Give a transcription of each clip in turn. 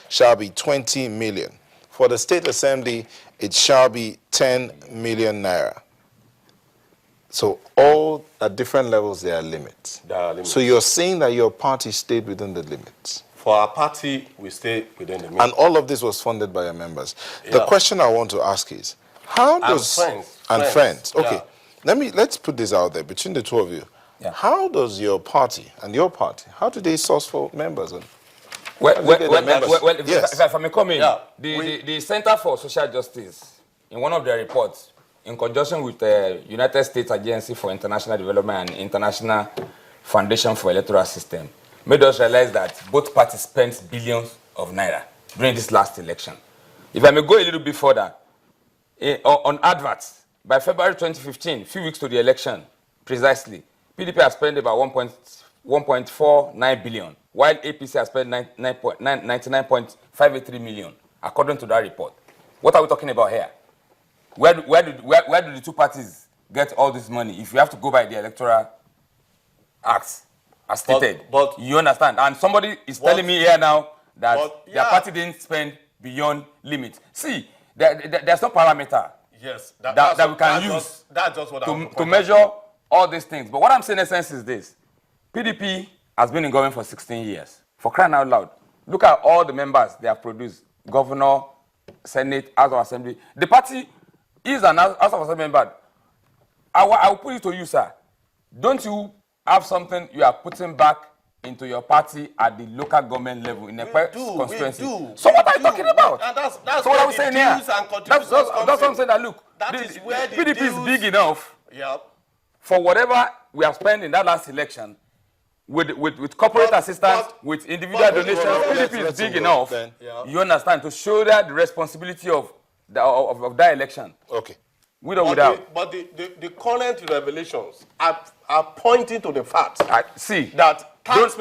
shall be 20 million. For the State Assembly, it shall be 10 million naira. So all at different levels, there are limits. There are limits. So you're saying that your party stayed within the limits? For our party, we stay within the limits. And all of this was funded by your members. Yeah. The question I want to ask is, how does... friends. Okay. Yeah. Let's put this out there between the two of you. Yeah. How does your party and your party, how do they source for members? If I may come in, the Center for Social Justice, in one of their reports, in conjunction with the United States Agency for International Development and International Foundation for Electoral System, made us realize that both parties spent billions of naira during this last election. If I may go a little bit further, on adverts, by February 2015, few weeks to the election, precisely, PDP has spent about 1.49 billion, while APC has spent 99.583 million, according to that report. What are we talking about here? Where do the two parties get all this money if you have to go by the electoral acts as stated? But you understand? And somebody is telling me here now that their party didn't spend beyond limit. See, there's no parameter that we can use to measure all these things. But what I'm saying in essence is this. PDP has been in government for 16 years. For crying out loud. Look at all the members they have produced. Governor, Senate, House of Assembly. The party is an House of Assembly member. I will put it to you, sir. Don't you have something you are putting back into your party at the local government level in a constituency? So what are you talking about? And that's so what I'm saying here. That's what I'm saying. That look, PDP is big enough for whatever we have spent in that last election with corporate assistance, with individual donations. PDP is big enough, you understand, to shoulder the responsibility of that election. Okay. But the current revelations are pointing to the fact that taxpayers'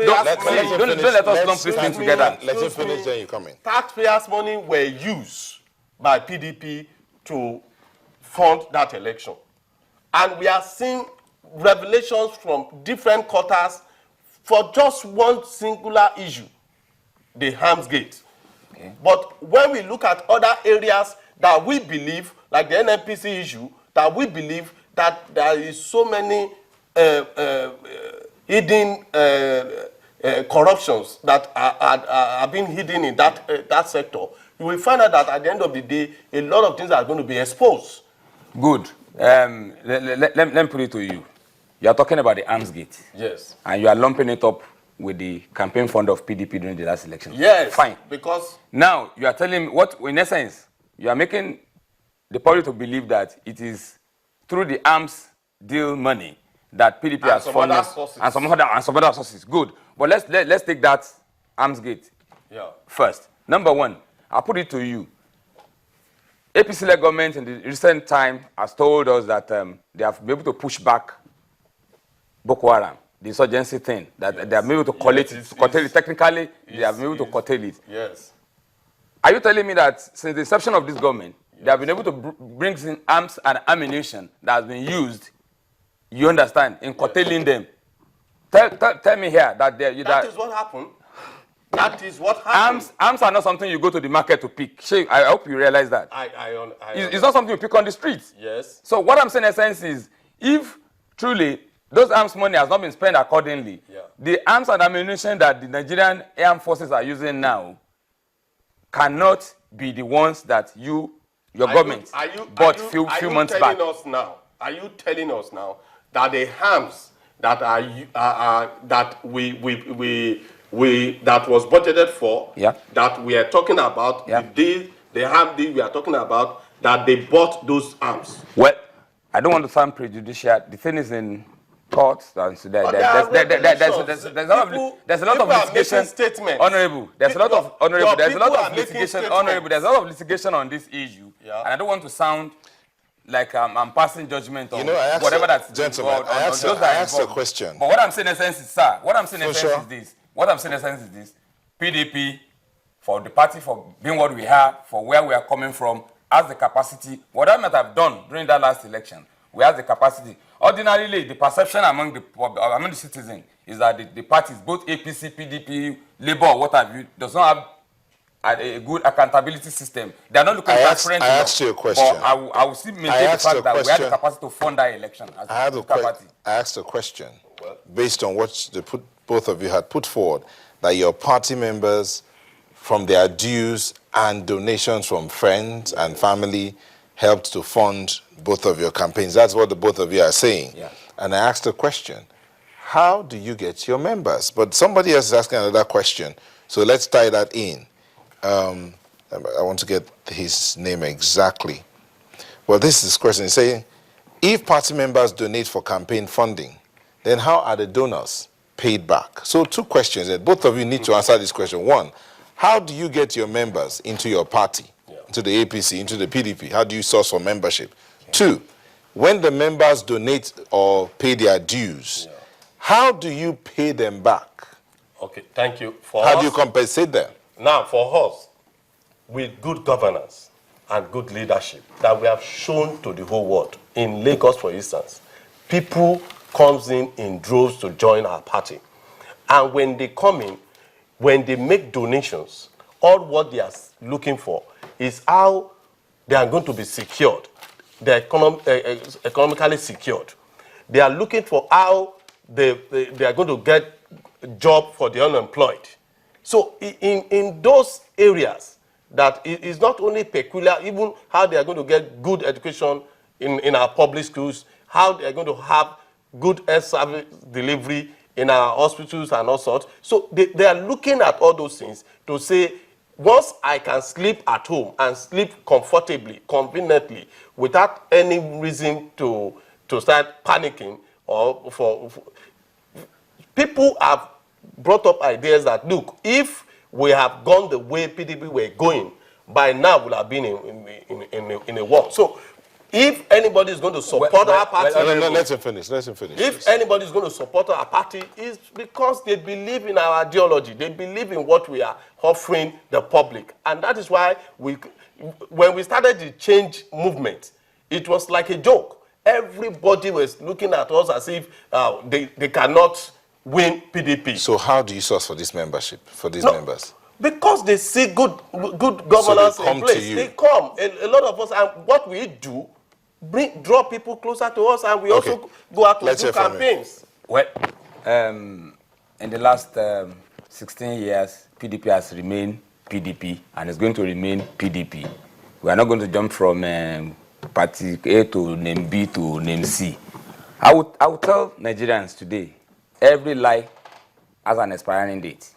money... Don't let us lump this thing together. Let you finish, then you come in. Taxpayers' money were used by PDP to fund that election. And we are seeing revelations from different quarters for just one singular issue, the Hams Gate. Okay. But when we look at other areas that we believe, like the NNPC issue, that we believe that there is so many hidden corruptions that are being hidden in that sector, you will find out that at the end of the day, a lot of things are going to be exposed. Good. Let me put it to you. You are talking about the arms gate. Yes. And you are lumping it up with the campaign fund of PDP during the last election. Yes. Fine. Because now you are telling me what, in essence, you are making the public to believe that it is through the arms deal money that PDP has funded and some other sources. Good. But let's take that arms gate first. Number one, I'll put it to you. APC-led government in the recent time has told us that they have been able to push back Boko Haram, the insurgency thing, that they have been able to curtail it. Technically, they have been able to curtail it. Yes. Are you telling me that since the inception of this government, they have been able to bring in arms and ammunition that has been used, you understand, in curtailing them? Tell me here that that is what happened. That is what happened. Arms are not something you go to the market to pick. I hope you realize that. It's not something you pick on the streets. Yes. So what I'm saying in essence is, if truly those arms money has not been spent accordingly, the arms and ammunition that the Nigerian armed forces are using now cannot be the ones that your government bought few months back. Are you telling us now that the arms that that that was budgeted for, that we are talking about, the arm deal we are talking about, that they bought those arms? Well, I don't want to sound prejudicial. The thing is in courts, and so there's a lot of litigation. Honorable, there's a lot of litigation on this issue, and I don't want to sound like I'm passing judgment on whatever that's gentlemen. I asked a question. But what I'm saying in essence is, sir, what I'm saying in essence is this: PDP, for the party, for being what we are, for where we are coming from, has the capacity. What I might have done during that last election, we have the capacity. Ordinarily, the perception among the citizens is that the parties, both APC, PDP, Labour, what have you, does not have a good accountability system. They are not looking transparent I asked you a question. But I will still maintain the fact that we have the capacity to fund that election as a political party. I asked a question based on what both of you had put forward, that your party members, from their dues and donations from friends and family, helped to fund both of your campaigns. That's what the both of you are saying. Yeah. And I asked a question, how do you get your members? But somebody else is asking another question, so let's tie that in. I want to get his name exactly. Well, this is his question. He's saying, if party members donate for campaign funding, then how are the donors paid back? So 2 questions, and both of you need to answer this question. 1, how do you get your members into your party, into the APC, into the PDP? How do you source for membership? 2, when the members donate or pay their dues, how do you pay them back? Okay, thank you. How do you compensate them? Now, for us, with good governance and good leadership that we have shown to the whole world, in Lagos, for instance, people comes in droves to join our party. And when they come in, when they make donations, all what they are looking for is how they are going to be secured. They're economically secured. They are looking for how they are going to get a job for the unemployed. So in those areas, that it is not only peculiar, even how they are going to get good education in our public schools, how they are going to have good health service delivery in our hospitals and all sorts. So they are looking at all those things to say, once I can sleep at home and sleep comfortably, conveniently, without any reason to start panicking, or for people have brought up ideas that, look, if we have gone the way PDP were going, by now we'll have been in a war. So if anybody is going to support our party... Let him finish. If anybody is going to support our party, it's because they believe in our ideology. They believe in what we are offering the public. And that is why when we started the change movement, it was like a joke. Everybody was looking at us as if they cannot win PDP. So how do you source for this membership, for these members? Because they see good governance so in place. They come. A lot of us, and what we do, draw people closer to us, and we also go out to do campaigns. Well, in the last 16 years, PDP has remained PDP, and is going to remain PDP. We are not going to jump from party A to name B to name C. I would tell Nigerians today, every lie has an expiring date.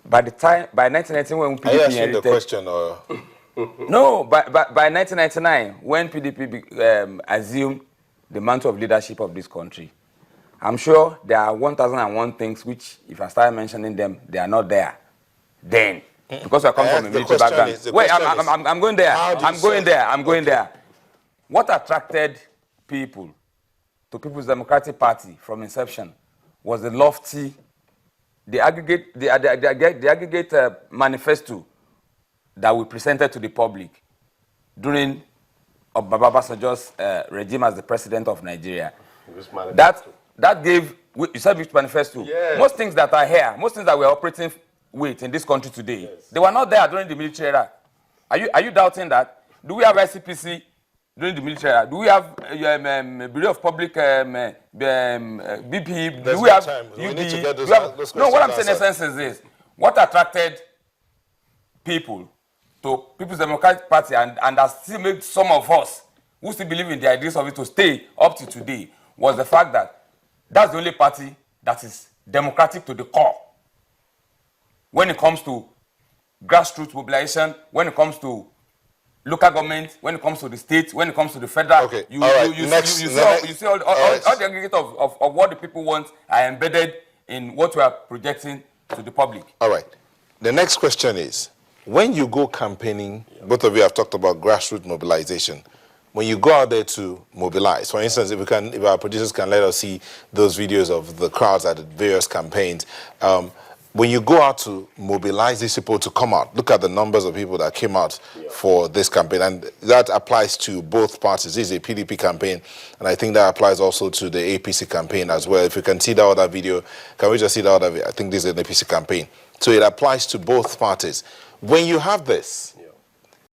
By 1990, when PDP are you asking the question, or? No, by 1999, when PDP assumed the mantle of leadership of this country, I'm sure there are 1,001 things which, if I start mentioning them, they are not there then. Because I come from a military background. Wait, I'm going there. I'm going there. What attracted people to People's Democratic Party from inception was the lofty, the aggregate manifesto that we presented to the public during Baba Obasanjo's regime as the president of Nigeria. That gave, you said which manifesto? Yes. Most things that are here, most things that we're operating with in this country today, yes, they were not there during the military era. Are you doubting that? Do we have ICPC during the military era? Do we have Bureau of Public BP? Do we have UB? No, what I'm saying in essence is this. What attracted people to People's Democratic Party and has still made some of us who still believe in the ideas of it to stay up to today was the fact that that's the only party that is democratic to the core. When it comes to grassroots mobilization, when it comes to local government, when it comes to the state, when it comes to the federal, you see all the aggregate of what the people want are embedded in what we are projecting to the public. All right. The next question is, when you go campaigning, both of you have talked about grassroots mobilization. When you go out there to mobilize, for instance, if our producers can let us see those videos of the crowds at the various campaigns, when you go out to mobilize these people to come out, look at the numbers of people that came out for this campaign, and that applies to both parties. This is a PDP campaign, and I think that applies also to the APC campaign as well. If you can see the other video, can we just see the other video? I think this is an APC campaign. So it applies to both parties. When you have this,